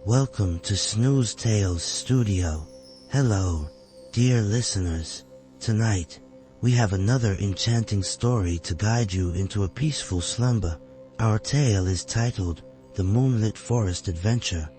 Welcome to Snooze Tales Studio. Hello, dear listeners. Tonight, we have another enchanting story to guide you into a peaceful slumber. Our tale is titled The Moonlit Forest Adventure,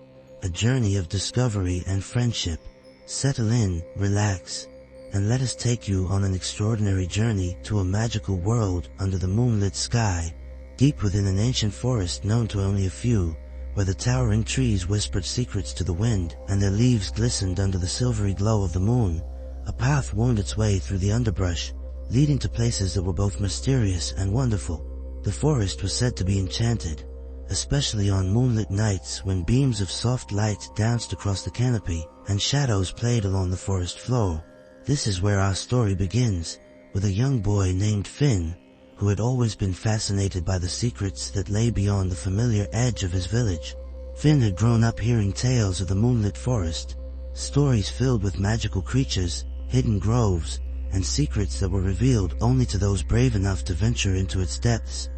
a journey of discovery and friendship. Settle in, relax, and let us take you on an extraordinary journey to a magical world under the moonlit sky, deep within an ancient forest known to only a few, where the towering trees whispered secrets to the wind and their leaves glistened under the silvery glow of the moon. A path wound its way through the underbrush, leading to places that were both mysterious and wonderful. The forest was said to be enchanted, especially on moonlit nights when beams of soft light danced across the canopy and shadows played along the forest floor. This is where our story begins, with a young boy named Finn, who had always been fascinated by the secrets that lay beyond the familiar edge of his village. Finn had grown up hearing tales of the moonlit forest, stories filled with magical creatures, hidden groves, and secrets that were revealed only to those brave enough to venture into its depths.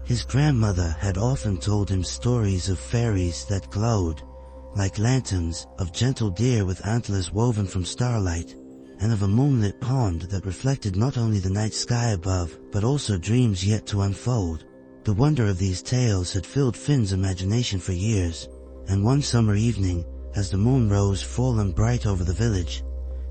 His grandmother had often told him stories of fairies that glowed like lanterns, of gentle deer with antlers woven from starlight, and of a moonlit pond that reflected not only the night sky above, but also dreams yet to unfold. The wonder of these tales had filled Finn's imagination for years, and one summer evening, as the moon rose full and bright over the village,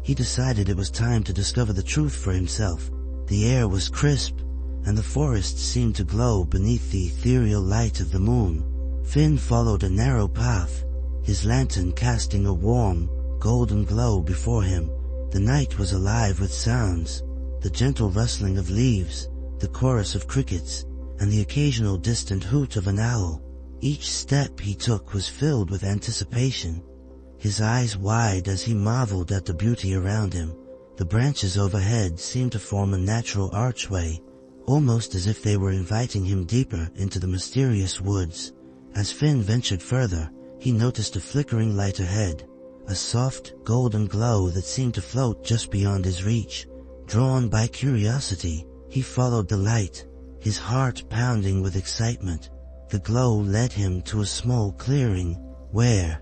he decided it was time to discover the truth for himself. The air was crisp, and the forest seemed to glow beneath the ethereal light of the moon. Finn followed a narrow path, his lantern casting a warm, golden glow before him. The night was alive with sounds, the gentle rustling of leaves, the chorus of crickets, and the occasional distant hoot of an owl. Each step he took was filled with anticipation, his eyes wide as he marveled at the beauty around him. The branches overhead seemed to form a natural archway, almost as if they were inviting him deeper into the mysterious woods. As Finn ventured further, he noticed a flickering light ahead, a soft, golden glow that seemed to float just beyond his reach. Drawn by curiosity, he followed the light, his heart pounding with excitement. The glow led him to a small clearing, where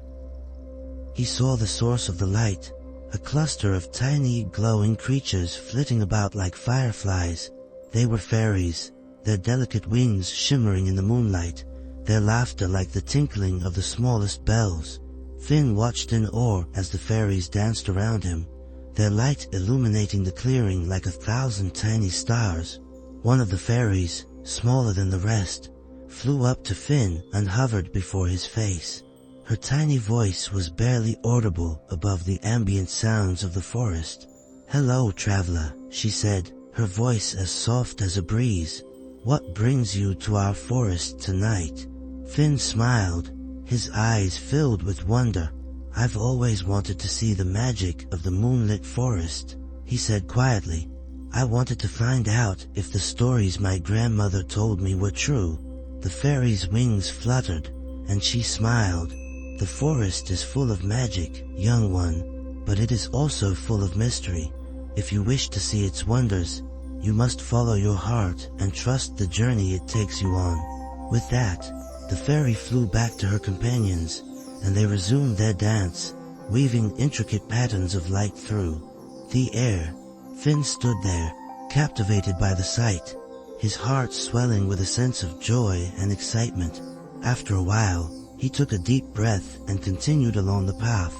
he saw the source of the light, a cluster of tiny, glowing creatures flitting about like fireflies. They were fairies, their delicate wings shimmering in the moonlight, their laughter like the tinkling of the smallest bells. Finn watched in awe as the fairies danced around him, their light illuminating the clearing like 1,000 tiny stars. One of the fairies, smaller than the rest, flew up to Finn and hovered before his face. Her tiny voice was barely audible above the ambient sounds of the forest. "Hello, traveler," she said, her voice as soft as a breeze. "What brings you to our forest tonight?" Finn smiled, his eyes filled with wonder. "I've always wanted to see the magic of the moonlit forest," he said quietly. "I wanted to find out if the stories my grandmother told me were true." The fairy's wings fluttered, and she smiled. "The forest is full of magic, young one, but it is also full of mystery. If you wish to see its wonders, you must follow your heart and trust the journey it takes you on." With that, the fairy flew back to her companions, and they resumed their dance, weaving intricate patterns of light through the air. Finn stood there, captivated by the sight, his heart swelling with a sense of joy and excitement. After a while, he took a deep breath and continued along the path,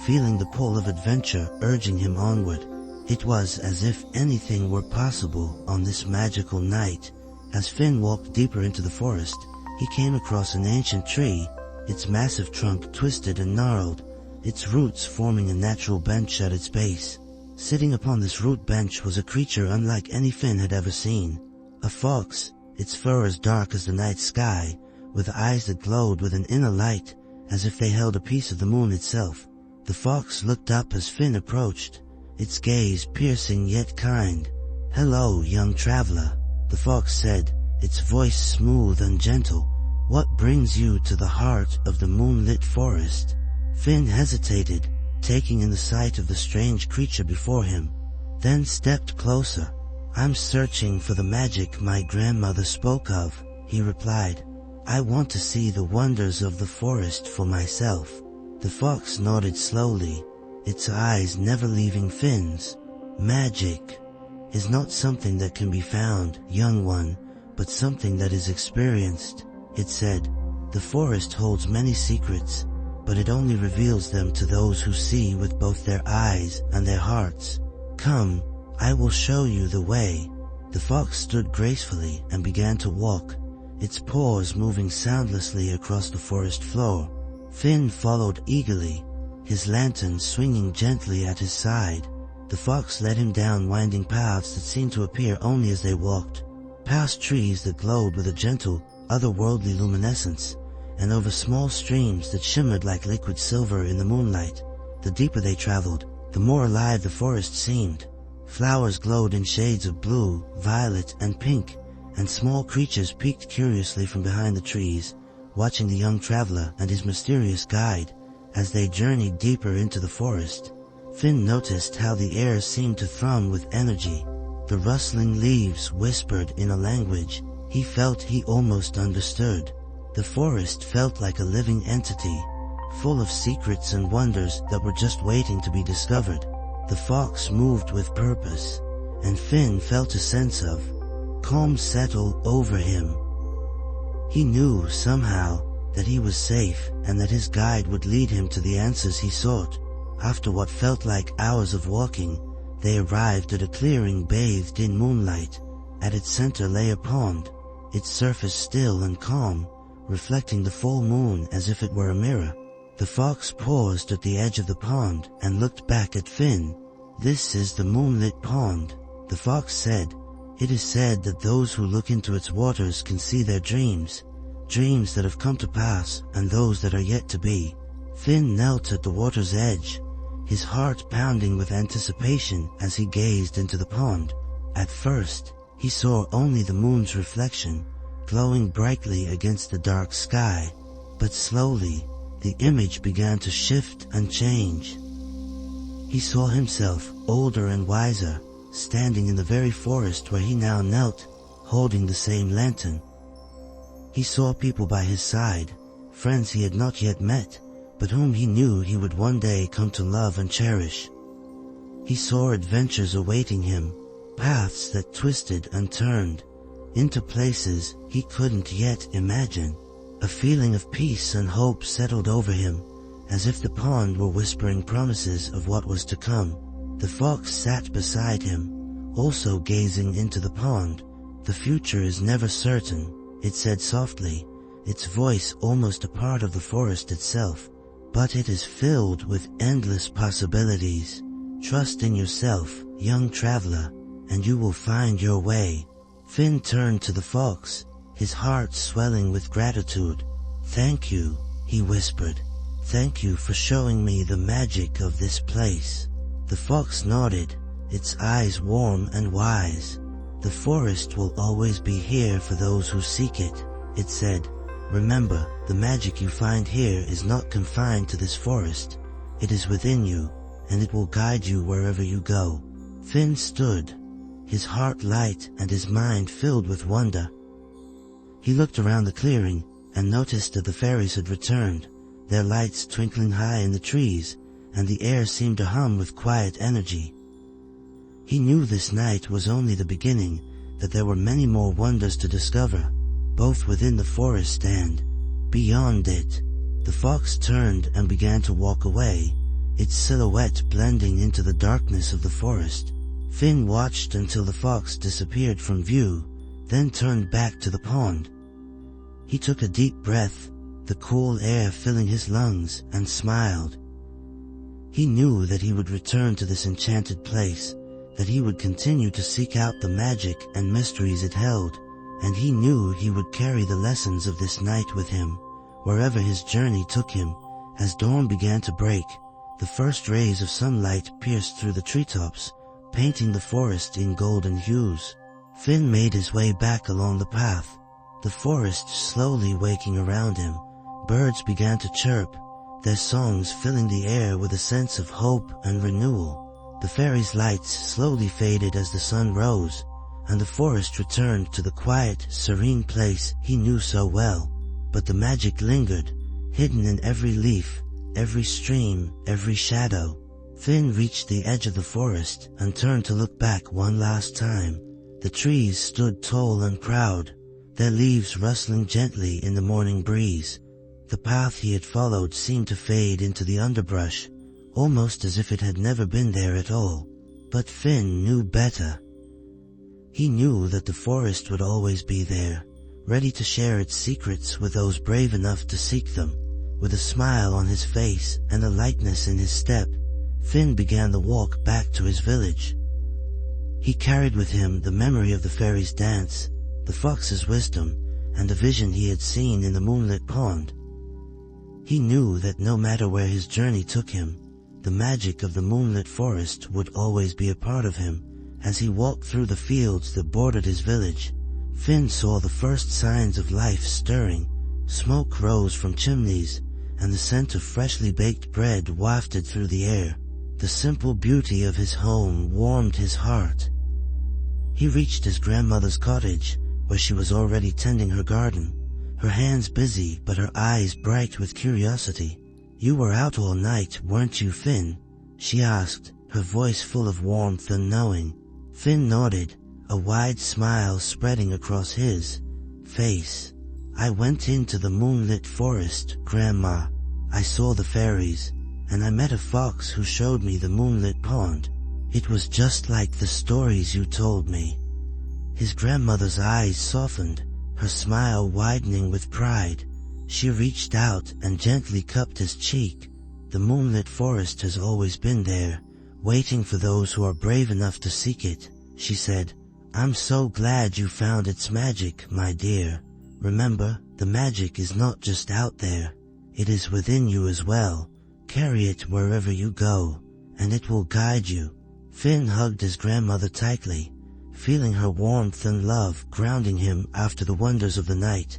feeling the pull of adventure urging him onward. It was as if anything were possible on this magical night. As Finn walked deeper into the forest, he came across an ancient tree, its massive trunk twisted and gnarled, its roots forming a natural bench at its base. Sitting upon this root bench was a creature unlike any Finn had ever seen. A fox, its fur as dark as the night sky, with eyes that glowed with an inner light, as if they held a piece of the moon itself. The fox looked up as Finn approached, its gaze piercing yet kind. "Hello, young traveler," the fox said, its voice smooth and gentle. "What brings you to the heart of the moonlit forest?" Finn hesitated, taking in the sight of the strange creature before him, then stepped closer. "I'm searching for the magic my grandmother spoke of," he replied. I want to see the wonders of the forest for myself. The fox nodded slowly, its eyes never leaving Finn's. Magic is not something that can be found, young one, but something that is experienced, it said. The forest holds many secrets, but it only reveals them to those who see with both their eyes and their hearts. Come, I will show you the way. The fox stood gracefully and began to walk, its paws moving soundlessly across the forest floor. Finn followed eagerly, his lantern swinging gently at his side. The fox led him down winding paths that seemed to appear only as they walked, past trees that glowed with a gentle, otherworldly luminescence, and over small streams that shimmered like liquid silver in the moonlight. The deeper they traveled, the more alive the forest seemed. Flowers glowed in shades of blue, violet, and pink, and small creatures peeked curiously from behind the trees, watching the young traveler and his mysterious guide. As they journeyed deeper into the forest, Finn noticed how the air seemed to thrum with energy. The rustling leaves whispered in a language he felt he almost understood. The forest felt like a living entity, full of secrets and wonders that were just waiting to be discovered. The fox moved with purpose, and Finn felt a sense of calm settle over him. He knew somehow that he was safe and that his guide would lead him to the answers he sought. After what felt like hours of walking, they arrived at a clearing bathed in moonlight. At its center lay a pond, its surface still and calm, reflecting the full moon as if it were a mirror. The fox paused at the edge of the pond and looked back at Finn. "This is the moonlit pond," the fox said. "It is said that those who look into its waters can see their dreams, dreams that have come to pass and those that are yet to be." Finn knelt at the water's edge, his heart pounding with anticipation as he gazed into the pond. At first, he saw only the moon's reflection, glowing brightly against the dark sky, but slowly, the image began to shift and change. He saw himself, older and wiser, standing in the very forest where he now knelt, holding the same lantern. He saw people by his side, friends he had not yet met, but whom he knew he would one day come to love and cherish. He saw adventures awaiting him, paths that twisted and turned, into places he couldn't yet imagine. A feeling of peace and hope settled over him, as if the pond were whispering promises of what was to come. The fox sat beside him, also gazing into the pond. "The future is never certain," it said softly, its voice almost a part of the forest itself, "but it is filled with endless possibilities. Trust in yourself, young traveler, and you will find your way." Finn turned to the fox, his heart swelling with gratitude. "Thank you," he whispered. "Thank you for showing me the magic of this place." The fox nodded, its eyes warm and wise. "The forest will always be here for those who seek it," it said. "Remember, the magic you find here is not confined to this forest. It is within you, and it will guide you wherever you go." Finn stood, his heart light and his mind filled with wonder. He looked around the clearing and noticed that the fairies had returned, their lights twinkling high in the trees, and the air seemed to hum with quiet energy. He knew this night was only the beginning, that there were many more wonders to discover, both within the forest and beyond it. The fox turned and began to walk away, its silhouette blending into the darkness of the forest. Finn watched until the fox disappeared from view, then turned back to the pond. He took a deep breath, the cool air filling his lungs, and smiled. He knew that he would return to this enchanted place, that he would continue to seek out the magic and mysteries it held, and he knew he would carry the lessons of this night with him, wherever his journey took him. As dawn began to break, the first rays of sunlight pierced through the treetops, painting the forest in golden hues. Finn made his way back along the path, the forest slowly waking around him. Birds began to chirp, their songs filling the air with a sense of hope and renewal. The fairies' lights slowly faded as the sun rose, and the forest returned to the quiet, serene place he knew so well. but the magic lingered, hidden in every leaf, every stream, every shadow. Finn reached the edge of the forest and turned to look back one last time. The trees stood tall and proud, their leaves rustling gently in the morning breeze. The path he had followed seemed to fade into the underbrush, almost as if it had never been there at all. But Finn knew better. He knew that the forest would always be there, ready to share its secrets with those brave enough to seek them. With a smile on his face and a lightness in his step, Finn began the walk back to his village. He carried with him the memory of the fairies' dance, the fox's wisdom, and the vision he had seen in the moonlit pond. He knew that no matter where his journey took him, the magic of the moonlit forest would always be a part of him. As he walked through the fields that bordered his village, Finn saw the first signs of life stirring. Smoke rose from chimneys, and the scent of freshly baked bread wafted through the air. The simple beauty of his home warmed his heart. He reached his grandmother's cottage, where she was already tending her garden, her hands busy but her eyes bright with curiosity. "You were out all night, weren't you, Finn?" she asked, her voice full of warmth and knowing. Finn nodded, a wide smile spreading across his face. "I went into the moonlit forest, Grandma. I saw the fairies, and I met a fox who showed me the moonlit pond. It was just like the stories you told me." His grandmother's eyes softened, her smile widening with pride. She reached out and gently cupped his cheek. "The moonlit forest has always been there, waiting for those who are brave enough to seek it," she said. "I'm so glad you found its magic, my dear. Remember, the magic is not just out there. It is within you as well. Carry it wherever you go, and it will guide you." Finn hugged his grandmother tightly, feeling her warmth and love grounding him after the wonders of the night.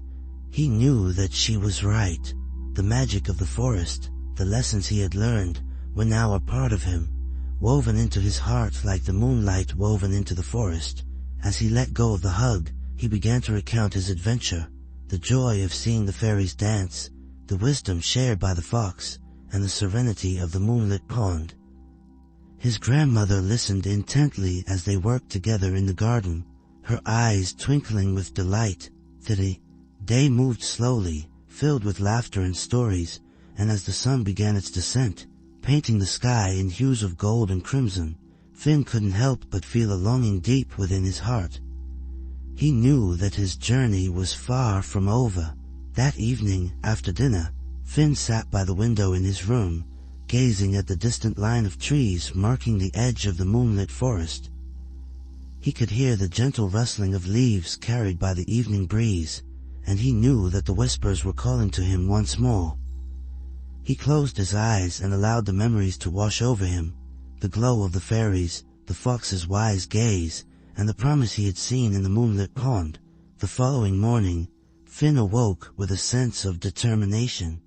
He knew that she was right. The magic of the forest, the lessons he had learned, were now a part of him, woven into his heart like the moonlight woven into the forest. As he let go of the hug, he began to recount his adventure, the joy of seeing the fairies dance, the wisdom shared by the fox, and the serenity of the moonlit pond. His grandmother listened intently as they worked together in the garden, her eyes twinkling with delight. The day moved slowly, filled with laughter and stories, and as the sun began its descent, painting the sky in hues of gold and crimson, Finn couldn't help but feel a longing deep within his heart. He knew that his journey was far from over. That evening, after dinner, Finn sat by the window in his room, gazing at the distant line of trees marking the edge of the moonlit forest. He could hear the gentle rustling of leaves carried by the evening breeze, and he knew that the whispers were calling to him once more. He closed his eyes and allowed the memories to wash over him, the glow of the fairies, the fox's wise gaze, and the promise he had seen in the moonlit pond. The following morning, Finn awoke with a sense of determination.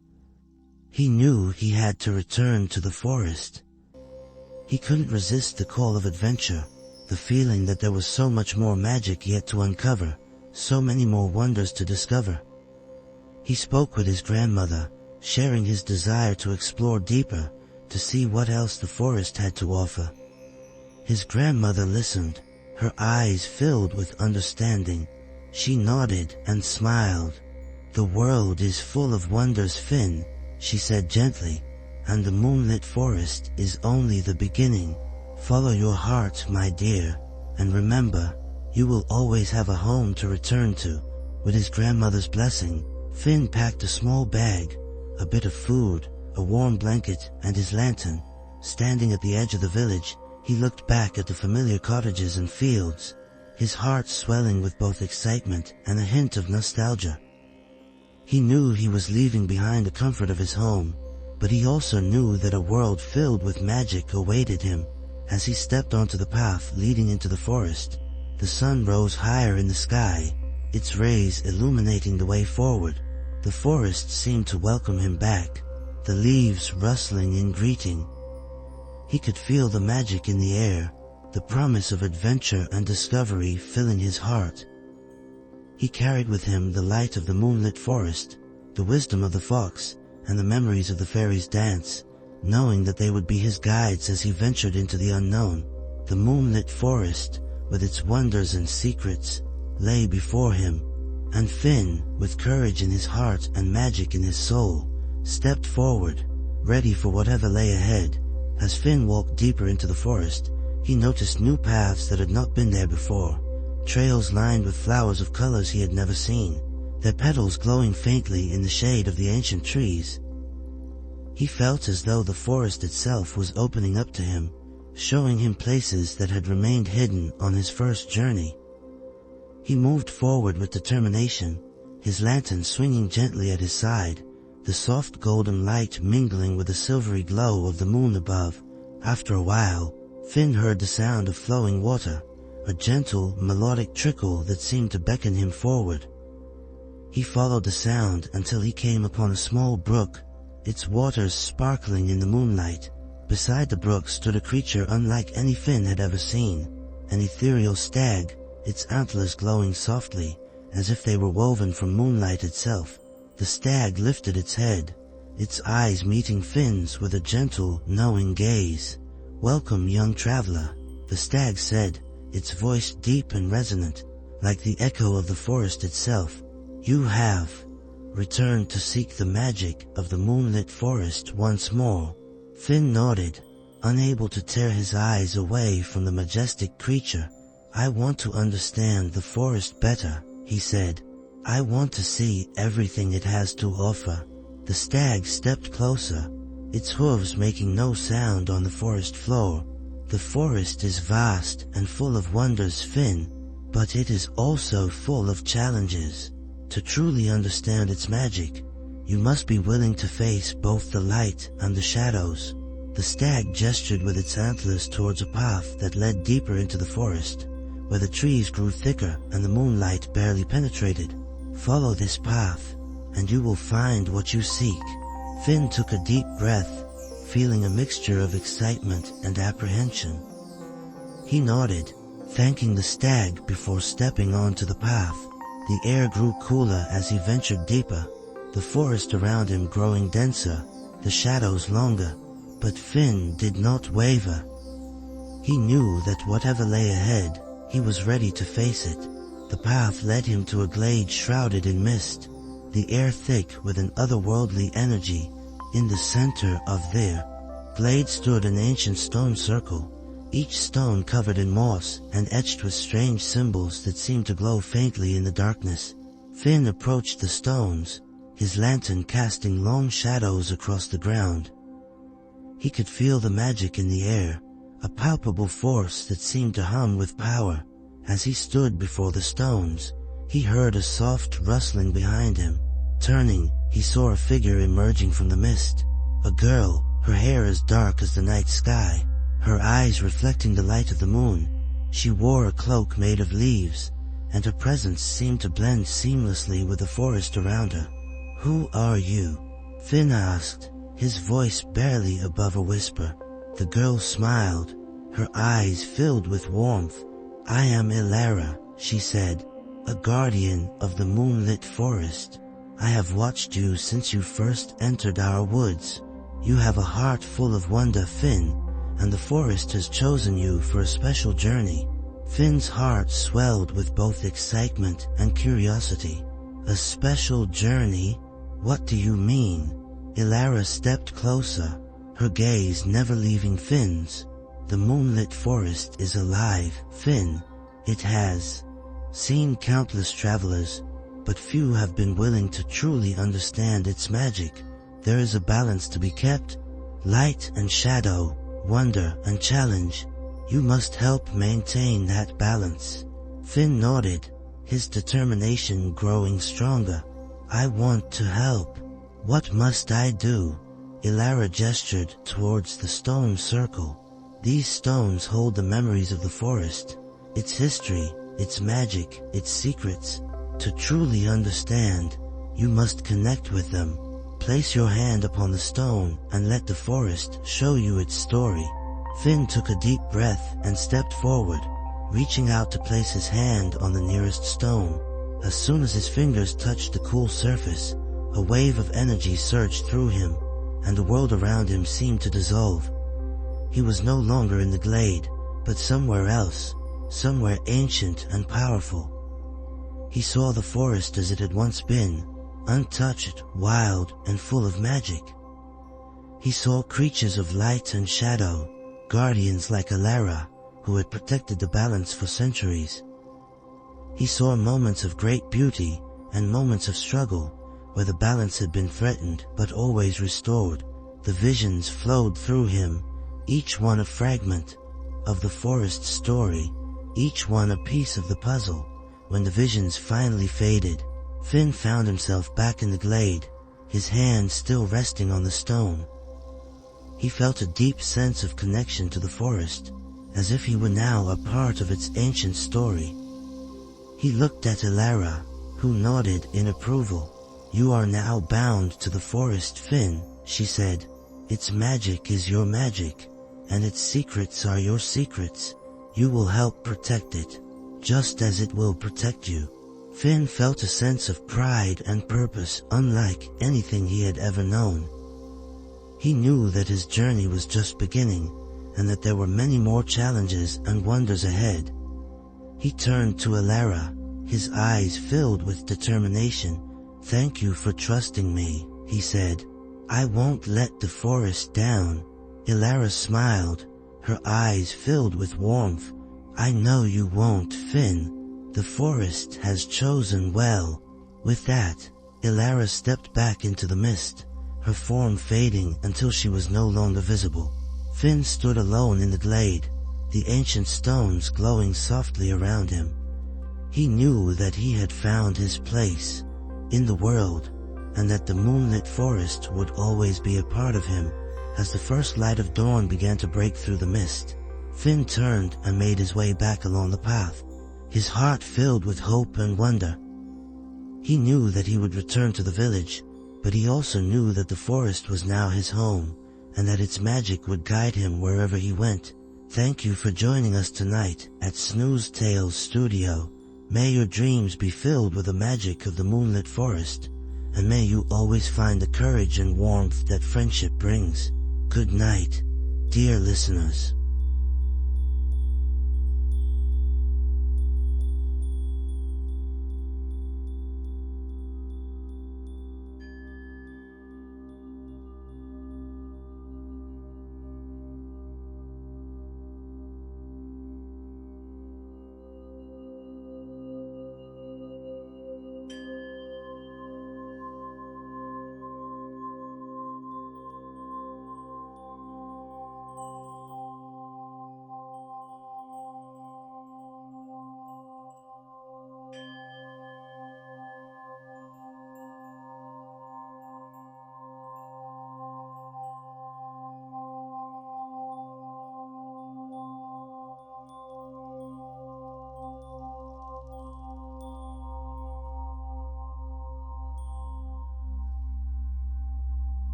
He knew he had to return to the forest. He couldn't resist the call of adventure, the feeling that there was so much more magic yet to uncover, so many more wonders to discover. He spoke with his grandmother, sharing his desire to explore deeper, to see what else the forest had to offer. His grandmother listened, her eyes filled with understanding. She nodded and smiled. "The world is full of wonders, Finn," she said gently, "and the moonlit forest is only the beginning. Follow your heart, my dear, and remember, you will always have a home to return to." With his grandmother's blessing, Finn packed a small bag, a bit of food, a warm blanket, and his lantern. Standing at the edge of the village, he looked back at the familiar cottages and fields, his heart swelling with both excitement and a hint of nostalgia. He knew he was leaving behind the comfort of his home, but he also knew that a world filled with magic awaited him. As he stepped onto the path leading into the forest, the sun rose higher in the sky, its rays illuminating the way forward. The forest seemed to welcome him back, the leaves rustling in greeting. He could feel the magic in the air, the promise of adventure and discovery filling his heart. He carried with him the light of the moonlit forest, the wisdom of the fox, and the memories of the fairies' dance, knowing that they would be his guides as he ventured into the unknown. The moonlit forest, with its wonders and secrets, lay before him, and Finn, with courage in his heart and magic in his soul, stepped forward, ready for whatever lay ahead. As Finn walked deeper into the forest, he noticed new paths that had not been there before, trails lined with flowers of colors he had never seen, their petals glowing faintly in the shade of the ancient trees. He felt as though the forest itself was opening up to him, showing him places that had remained hidden on his first journey. He moved forward with determination, his lantern swinging gently at his side, the soft golden light mingling with the silvery glow of the moon above. After a while, Finn heard the sound of flowing water, a gentle, melodic trickle that seemed to beckon him forward. He followed the sound until he came upon a small brook, its waters sparkling in the moonlight. Beside the brook stood a creature unlike any Finn had ever seen, an ethereal stag, its antlers glowing softly, as if they were woven from moonlight itself. The stag lifted its head, its eyes meeting Finn's with a gentle, knowing gaze. "Welcome, young traveler," the stag said, its voice deep and resonant, like the echo of the forest itself. "You have returned to seek the magic of the moonlit forest once more." Finn nodded, unable to tear his eyes away from the majestic creature. "I want to understand the forest better," he said. "I want to see everything it has to offer." The stag stepped closer, its hooves making no sound on the forest floor. "The forest is vast and full of wonders, Finn, but it is also full of challenges. To truly understand its magic, you must be willing to face both the light and the shadows." The stag gestured with its antlers towards a path that led deeper into the forest, where the trees grew thicker and the moonlight barely penetrated. "Follow this path, and you will find what you seek." Finn took a deep breath, feeling a mixture of excitement and apprehension. He nodded, thanking the stag before stepping onto the path. The air grew cooler as he ventured deeper, the forest around him growing denser, the shadows longer, but Finn did not waver. He knew that whatever lay ahead, he was ready to face it. The path led him to a glade shrouded in mist, the air thick with an otherworldly energy. In the center of the glade stood an ancient stone circle, each stone covered in moss and etched with strange symbols that seemed to glow faintly in the darkness. Finn approached the stones, his lantern casting long shadows across the ground. He could feel the magic in the air, a palpable force that seemed to hum with power. As he stood before the stones, he heard a soft rustling behind him. Turning, he saw a figure emerging from the mist. A girl, her hair as dark as the night sky, her eyes reflecting the light of the moon. She wore a cloak made of leaves, and her presence seemed to blend seamlessly with the forest around her. "Who are you?" Finn asked, his voice barely above a whisper. The girl smiled, her eyes filled with warmth. "I am Ilara," she said, "a guardian of the moonlit forest. I have watched you since you first entered our woods. You have a heart full of wonder, Finn, and the forest has chosen you for a special journey." Finn's heart swelled with both excitement and curiosity. "A special journey? What do you mean?" Ilara stepped closer, her gaze never leaving Finn's. "The moonlit forest is alive, Finn. It has seen countless travelers, but few have been willing to truly understand its magic. There is a balance to be kept, light and shadow, wonder and challenge. You must help maintain that balance." Finn nodded, his determination growing stronger. "I want to help. What must I do?" Ilara gestured towards the stone circle. "These stones hold the memories of the forest, its history, its magic, its secrets. To truly understand, you must connect with them. Place your hand upon the stone and let the forest show you its story." Finn took a deep breath and stepped forward, reaching out to place his hand on the nearest stone. As soon as his fingers touched the cool surface, A wave of energy surged through him, and the world around him seemed to dissolve. He was no longer in the glade, but somewhere else, somewhere ancient and powerful. He saw the forest as it had once been, untouched, wild, and full of magic. He saw creatures of light and shadow, guardians like Alara, who had protected the balance for centuries. He saw moments of great beauty and moments of struggle, where the balance had been threatened but always restored. The visions flowed through him, each one a fragment of the forest's story, each one a piece of the puzzle. When the visions finally faded, Finn found himself back in the glade, his hand still resting on the stone. He felt a deep sense of connection to the forest, as if he were now a part of its ancient story. He looked at Alara, who nodded in approval. "You are now bound to the forest, Finn," she said. "Its magic is your magic, and its secrets are your secrets. You will help protect it, just as it will protect you." Finn felt a sense of pride and purpose unlike anything he had ever known. He knew that his journey was just beginning, and that there were many more challenges and wonders ahead. He turned to Alara, his eyes filled with determination. "Thank you for trusting me," he said. "I won't let the forest down." Alara smiled, her eyes filled with warmth. "I know you won't, Finn. The forest has chosen well." With that, Alara stepped back into the mist, her form fading until she was no longer visible. Finn stood alone in the glade, the ancient stones glowing softly around him. He knew that he had found his place in the world, and that the moonlit forest would always be a part of him. As the first light of dawn began to break through the mist, Finn turned and made his way back along the path, his heart filled with hope and wonder. He knew that he would return to the village, but he also knew that the forest was now his home, and that its magic would guide him wherever he went. Thank you for joining us tonight at Snooze Tales Studio. May your dreams be filled with the magic of the moonlit forest, and may you always find the courage and warmth that friendship brings. Good night, dear listeners.